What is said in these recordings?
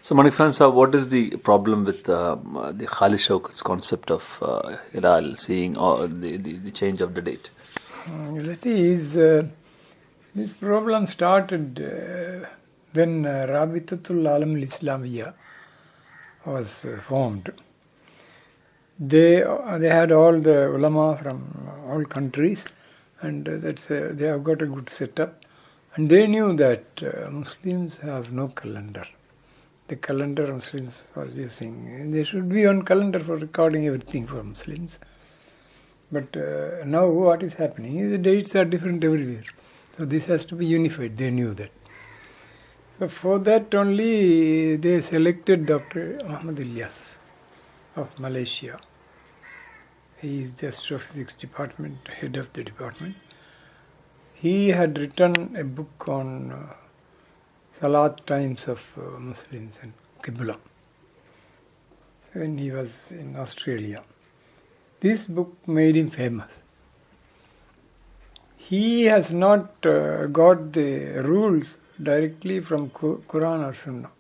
So, Manikfan sir, what is the problem with the Khalid Shoukat's concept of Hilal seeing the change of the date? That is, this problem started when Rabitatul Alam al-Islamiyya was formed. They had all the ulama from all countries, and they have got a good setup. And they knew that Muslims have no calendar. The calendar Muslims are using, there should be one calendar for recording everything for Muslims. But now what is happening is the dates are different everywhere. So this has to be unified. They knew that. So for that only they selected Dr. Muhammad Ilyas of Malaysia. He is the astrophysics department, head of the department. He had written a book on Salat times of Muslims and Qibla when he was in Australia. This book made him famous. He has not got the rules directly from Quran or Sunnah.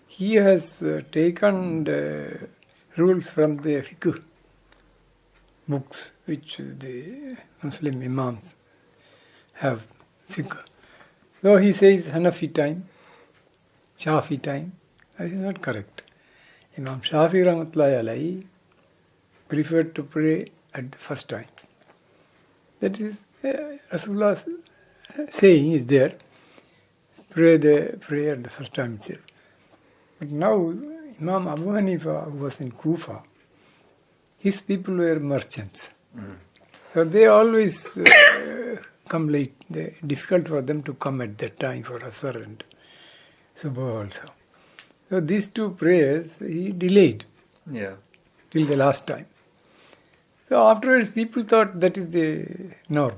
He has taken the rules from the fiqh books which the Muslim imams have fiqh. So he says Hanafi time, Shafi time. That is not correct. Imam Shafi Rahmatullahi Alayhi preferred to pray at the first time. That is, Rasulullah's saying is there, pray the prayer at the first time itself. But now, Imam Abu Hanifa, who was in Kufa, his people were merchants. So they always come late. It's difficult for them to come at that time for Asr and Subh also. So these two prayers, he delayed till the last time. So afterwards, people thought that is the norm.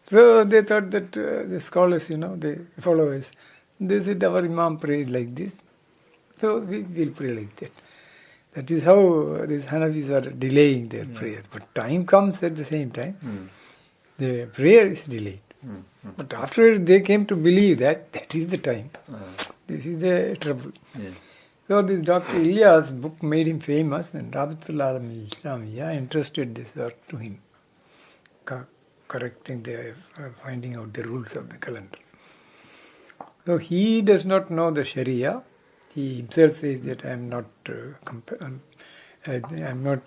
So they thought that the scholars, the followers, they said our Imam prayed like this. So we will pray like that. That is how these Hanafis are delaying their prayer. But time comes at the same time. The prayer is delayed. But afterwards, they came to believe that is the time. This is the trouble. Yes. So this Dr. Ilyas' book made him famous, and Rabitatul Alam al-Islamiyya entrusted this work to him, correcting finding out the rules of the calendar. So he does not know the Sharia. He himself says that I am not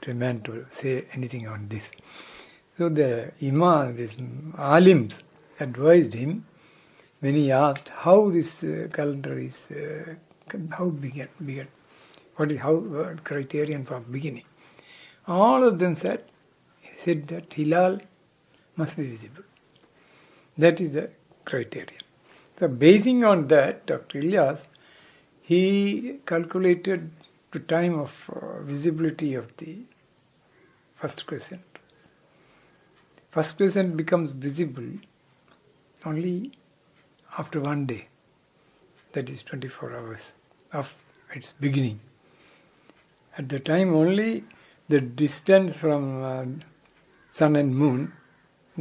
a man to say anything on this. So the Imam, these Alims, advised him when he asked how this calendar is, how began, what is the criterion for beginning. All of them said that Hilal must be visible. That is the criterion. So basing on that, Dr. Ilyas, he calculated the time of visibility of the first crescent. First crescent becomes visible only after one day. That is 24 hours of its beginning. At the time only the distance from sun and moon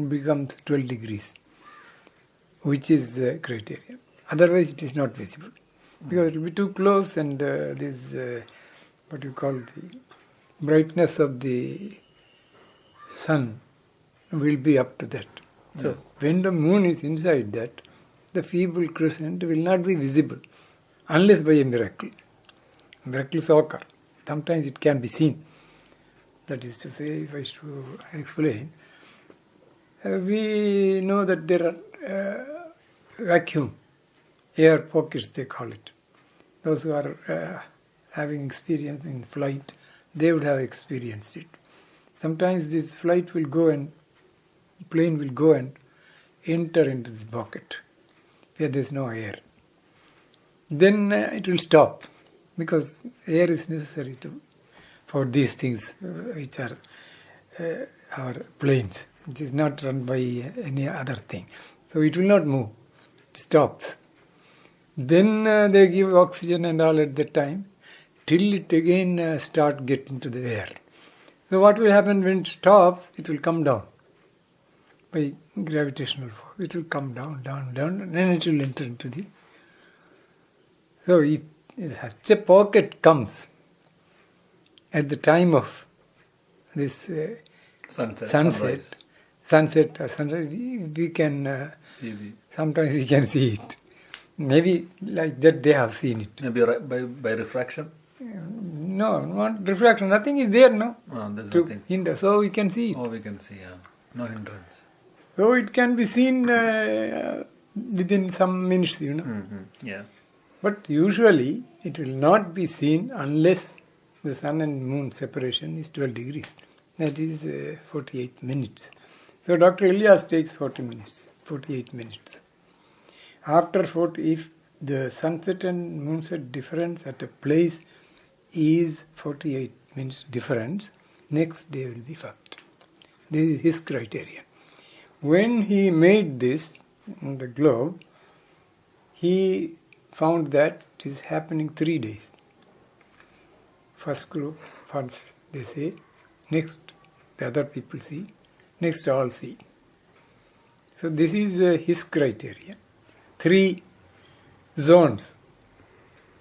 becomes 12 degrees, which is the criterion. Otherwise it is not visible. Because it will be too close and this, what you call the brightness of the sun will be up to that. So Yes. when the moon is inside that, the feeble crescent will not be visible unless by a miracle. Miracles occur. Sometimes it can be seen. That is to say, if I was to explain, we know that there are vacuum, air pockets they call it. Those who are having experience in flight, they would have experienced it. Sometimes this flight will go and plane will go and enter into this pocket where there is no air. Then it will stop because air is necessary for these things which are our planes. It is not run by any other thing. So it will not move. It stops. Then they give oxygen and all at that time till it again start get into the air. So what will happen when it stops? It will come down by gravitational force. It will come down, and then it will enter into the... So if such a pocket comes at the time of this sunset or sunrise, we can sometimes we can see it. Maybe like that they have seen it. Maybe by refraction? No, not refraction. Nothing is there, no? There's nothing. Hinder. So we can see it. Oh, we can see, yeah. No hindrance. So it can be seen within some minutes, Yeah. But usually it will not be seen unless the sun and moon separation is 12 degrees. That is 48 minutes. So Dr. Ilyas takes 48 minutes. After 40, if the sunset and moonset difference at a place is 48 minutes difference, next day will be first. This is his criterion. When he made this on the globe, he found that it is happening 3 days. First group, first they say, next the other people see, next all see. So this is his criterion. 3 zones.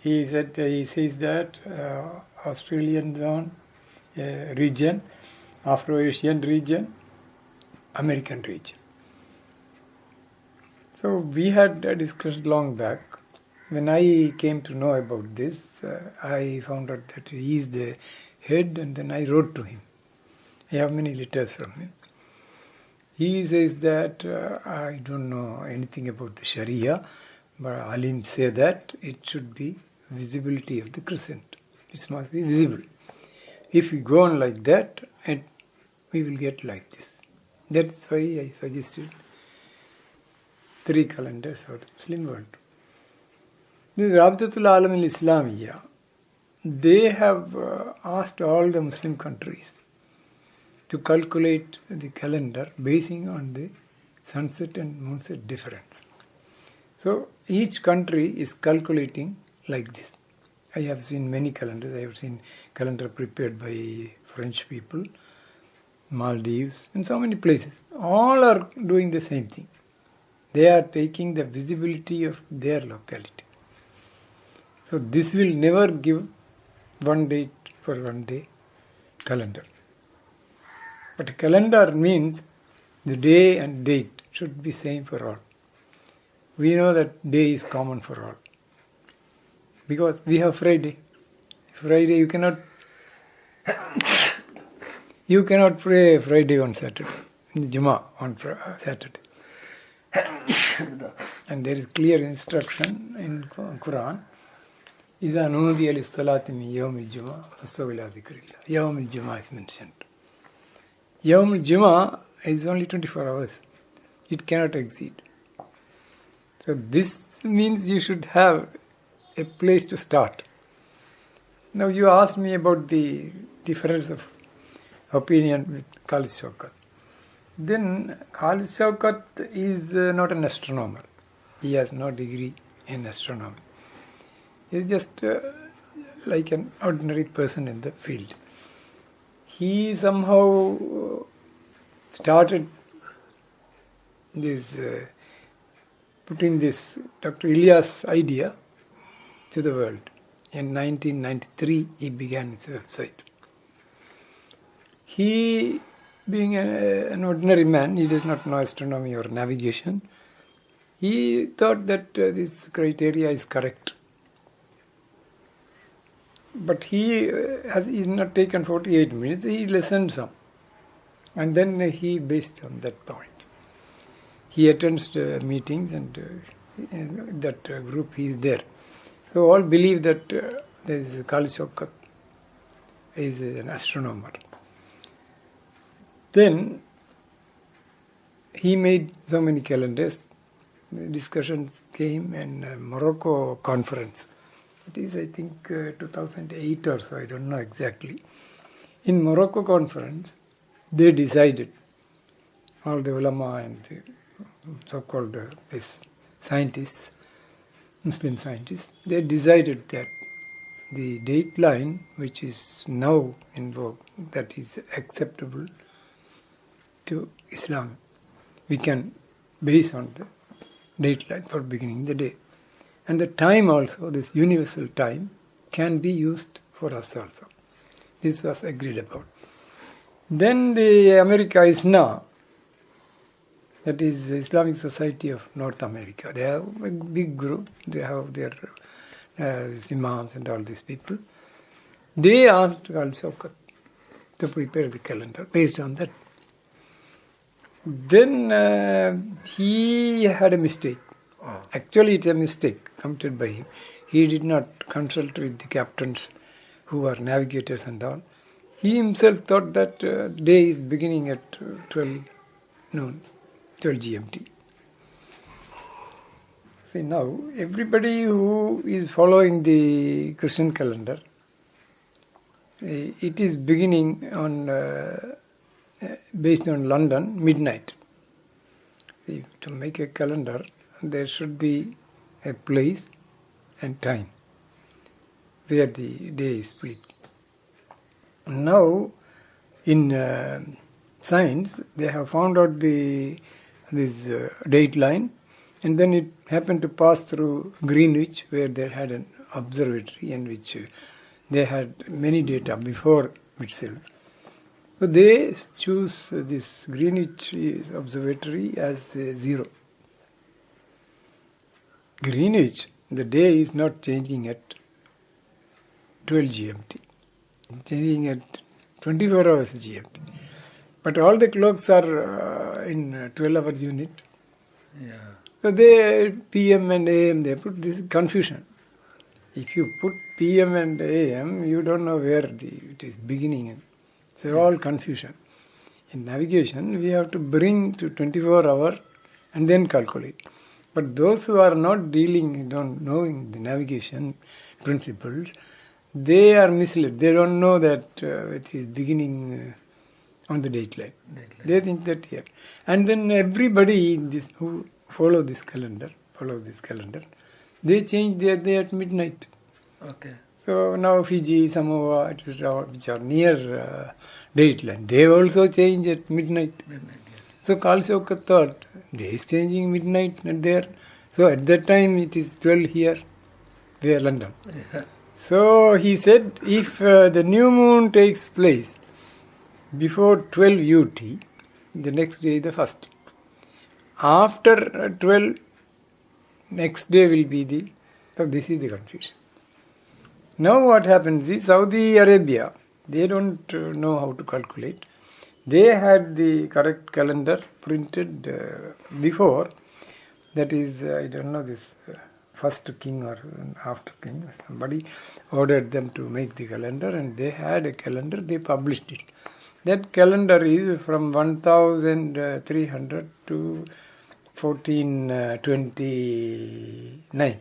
He says that Australian zone, region, Afro-Asian region, American region. So we had discussed long back. When I came to know about this, I found out that he is the head, and then I wrote to him. I have many letters from him. He says that I don't know anything about the Sharia, but Alim say that it should be visibility of the crescent. It must be visible. If we go on like that, we will get like this. That's why I suggested 3 calendars for the Muslim world. This Rabitatul Alam al-Islamiyya, they have asked all the Muslim countries to calculate the calendar basing on the sunset and moonset difference. So each country is calculating like this. I have seen many calendars. I have seen calendar prepared by French people, Maldives, and so many places. All are doing the same thing. They are taking the visibility of their locality. So this will never give one date for one day calendar. But a calendar means the day and date should be same for all. We know that day is common for all. Because we have Friday. Friday you cannot pray Friday on Saturday. In the Jummah on Saturday. And there is clear instruction in Quran. إِذَا نُودِيَ لِلصَّلَاةِ مِنْ يَوْمِ الْجُمَعَةِ فَاسْتَوْا إِلَىٰ ذِكْرِ اللَّهِ. يَوْمِ الْجُمَعَةِ is mentioned. Yawm al-Jummah is only 24 hours. It cannot exceed. So this means you should have a place to start. Now you asked me about the difference of opinion with Khalid Shoukat. Then Khalid Shoukat is not an astronomer. He has no degree in astronomy. He is just like an ordinary person in the field. He somehow started this, putting this Dr. Ilyas idea to the world. In 1993, he began his website. He, being an ordinary man, he does not know astronomy or navigation. He thought that this criteria is correct. But he has not taken 48 minutes, he listened some. And then he based on that point. He attends meetings and in that group he is there. So all believe that there is Khalid Shoukat is an astronomer. Then he made so many calendars. Discussions came in Morocco conference. It is, I think, 2008 or so, I don't know exactly. In Morocco conference, they decided, all the ulama and the so-called scientists, Muslim scientists, they decided that the date line, which is now in vogue, that is acceptable to Islam. We can base on the date line for beginning the day. And the time also, this universal time, can be used for us also. This was agreed upon. Then the America ISNA, that is the Islamic Society of North America. They have a big group. They have their imams and all these people. They asked Khalid Shoukat to prepare the calendar based on that. Then he had a mistake. Actually, it's a mistake committed by him. He did not consult with the captains who are navigators and all. He himself thought that day is beginning at 12 noon, 12 GMT. See, now, everybody who is following the Christian calendar, it is beginning on based on London, midnight. See, to make a calendar, there should be a place and time where the day is split. Now, in science, they have found out this date line, and then it happened to pass through Greenwich, where they had an observatory in which they had many data before itself. So they choose this Greenwich observatory as 0. Greenwich, the day is not changing at 12 GMT. It's changing at 24 hours GMT. But all the clocks are in 12-hour unit. Yeah. So they, PM and AM, they put this confusion. If you put PM and AM, you don't know where it is beginning. It's all confusion. In navigation, we have to bring to 24 hour and then calculate. But those who are not dealing, don't knowing the navigation principles, they are misled. They don't know that it is beginning on the date line. They think that here. And then everybody in this who follow this calendar, they change their day at midnight. Okay. So now Fiji, Samoa, etc., which are near date line, they also change at midnight. Yes. So Khalid Shoukat thought, day is changing midnight and there. So at that time it is 12 here, where London. Yeah. So he said, if the new moon takes place before 12 UT, the next day is the first. After 12, next day will be so this is the confusion. Now what happens is, Saudi Arabia, they don't know how to calculate. They had the correct calendar printed before. That is, I don't know this first king or after king. Somebody ordered them to make the calendar, and they had a calendar. They published it. That calendar is from 1300 to 1429.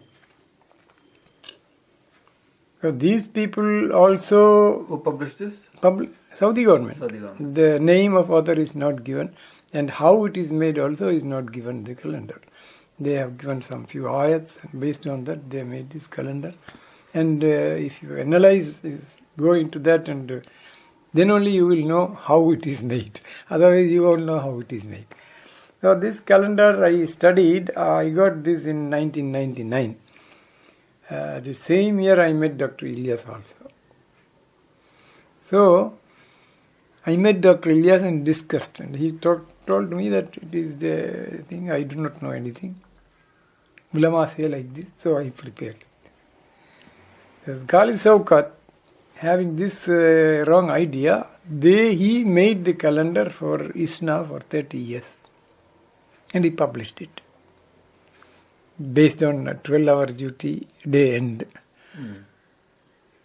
So these people also... Who published this? Saudi government. Saudi government. The name of author is not given, and how it is made also is not given in the calendar. They have given some few ayats, and based on that they made this calendar. And if you analyze, go into that, and then only you will know how it is made. Otherwise you won't know how it is made. So this calendar I studied, I got this in 1999. The same year I met Dr. Ilyas also. So, I met Dr. Ilyas and discussed, and he told me that it is the thing, I do not know anything. Ulama say like this, so I prepared. Khalid Shoukat, having this wrong idea, he made the calendar for ISNA for 30 years. And he published it. Based on a 12-hour duty, day end.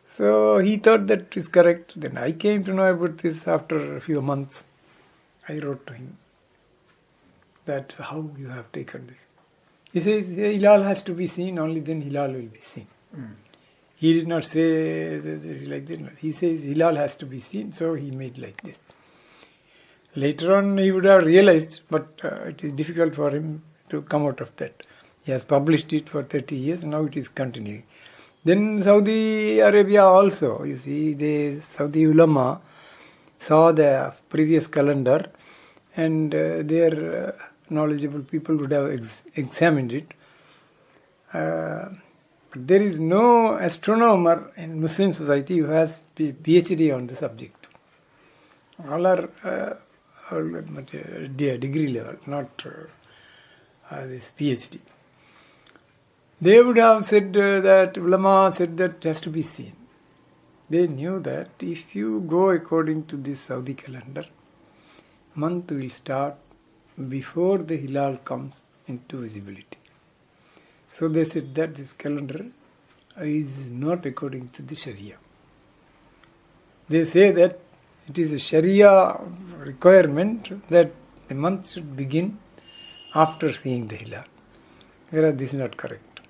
So he thought that is correct. Then I came to know about this after a few months. I wrote to him that how you have taken this. He says, Hilal has to be seen, only then Hilal will be seen. He did not say like that. He says Hilal has to be seen, so he made like this. Later on he would have realized, but it is difficult for him to come out of that. He has published it for 30 years, now it is continuing. Then Saudi Arabia also, you see, the Saudi ulama saw the previous calendar, and their knowledgeable people would have examined it. There is no astronomer in Muslim society who has PhD on the subject. All are degree level, not this PhD. They would have said that, ulama said that it has to be seen. They knew that if you go according to this Saudi calendar, month will start before the hilal comes into visibility. So they said that this calendar is not according to the Sharia. They say that it is a Sharia requirement that the month should begin after seeing the hilal. Whereas this is not correct.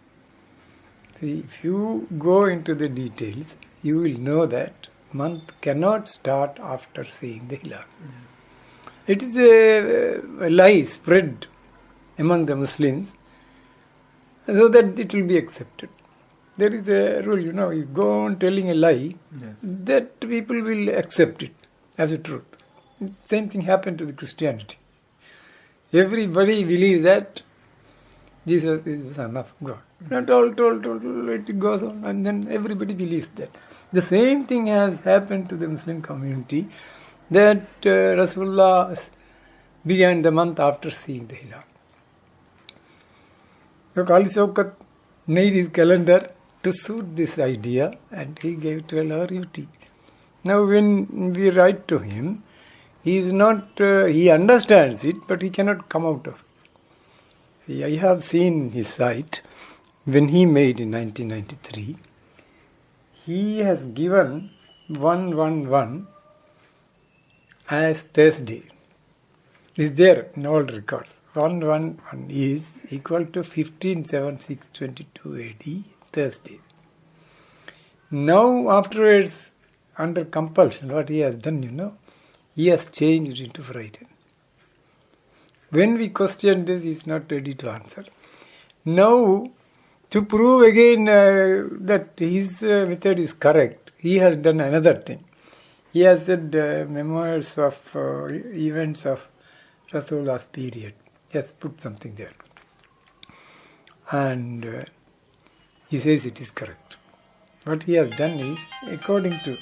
See, if you go into the details, you will know that month cannot start after seeing the hilal. Yes. It is a lie spread among the Muslims so that it will be accepted. There is a rule, you go on telling a lie, Yes. that people will accept it as a truth. Same thing happened to the Christianity. Everybody believes that Jesus is the Son of God. Not all told, it goes on, and then everybody believes that. The same thing has happened to the Muslim community, that Rasulullah began the month after seeing the hilal. So Khalid Shoukat made his calendar to suit this idea, and he gave 12-hour duty. Now when we write to him, he is not, he understands it, but he cannot come out of it. See, I have seen his site when he made in 1993. He has given 111 as Thursday. It's there in all records. 111 is equal to 15/7/6/22 AD, Thursday. Now afterwards, under compulsion, what he has done, he has changed into Friday. When we question this, he is not ready to answer. Now, to prove again that his method is correct, he has done another thing. He has said memoirs of events of Rasulullah's period. He has put something there. And he says it is correct. What he has done is, according to